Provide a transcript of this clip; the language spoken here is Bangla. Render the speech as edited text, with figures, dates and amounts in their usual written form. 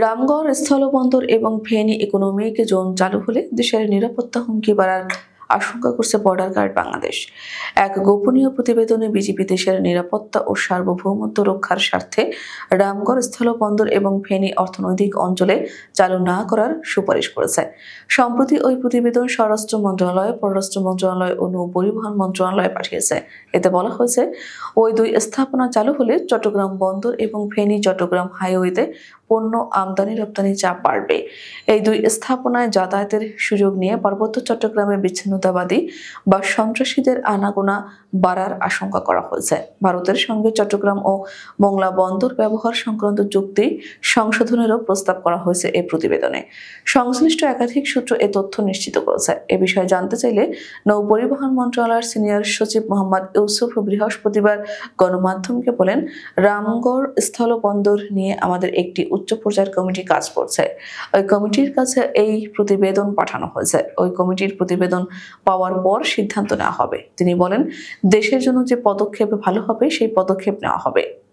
রামগড় স্থলবন্দর এবং ফেনী ইকোনমিক জোন চালু হলে দেশের নিরাপত্তা হুমকি বাড়ার আশঙ্কা করছে বর্ডার গার্ড বাংলাদেশ। এক গোপনীয় প্রতিবেদনে বিজিবি দেশের নিরাপত্তা ও সার্বভৌমত্ব রক্ষার স্বার্থে রামগড় স্থলবন্দর এবং ফেনী অর্থনৈতিক অঞ্চলে চালু না করার সুপারিশ করেছে। সম্প্রতি ওই প্রতিবেদন স্বরাষ্ট্র মন্ত্রণালয়, পররাষ্ট্র মন্ত্রণালয় ও নৌ পরিবহন মন্ত্রণালয়ে পাঠিয়েছে। এতে বলা হয়েছে, ওই দুই স্থাপনা চালু হলে চট্টগ্রাম বন্দর এবং ফেনী চট্টগ্রাম হাইওয়েতে পণ্য আমদানি রপ্তানি চাপ বাড়বে। এই দুই স্থাপনায় যাতায়াতের সুযোগ নিয়ে পার্বত্য চট্টগ্রামে বিচ্ছিন্নতাবাদী বা সন্ত্রাসীদের আনাগোনা বাড়ার আশঙ্কা করা হয়েছে। ভারতের সঙ্গে চট্টগ্রাম ও মোংলা বন্দর ব্যবহার সংক্রান্ত চুক্তি সংশোধনেরও প্রস্তাব করা হয়েছে এই প্রতিবেদনে। সংশ্লিষ্ট একাধিক সূত্র এ তথ্য নিশ্চিত করেছে। এ বিষয়ে জানতে চাইলে নৌ পরিবহন মন্ত্রণালয়ের সিনিয়র সচিব মোহাম্মদ ইউসুফ বৃহস্পতিবার গণমাধ্যমকে বলেন, রামগড় স্থলবন্দর নিয়ে আমাদের একটি উচ্চ পর্যায়ের কমিটি কাজ করছে। ওই কমিটির কাছে এই প্রতিবেদন পাঠানো হয়েছে। ওই কমিটির প্রতিবেদন পাওয়ার পর সিদ্ধান্ত নেওয়া হবে। তিনি বলেন, দেশের জন্য যে পদক্ষেপ ভালো হবে সেই পদক্ষেপ নেওয়া হবে।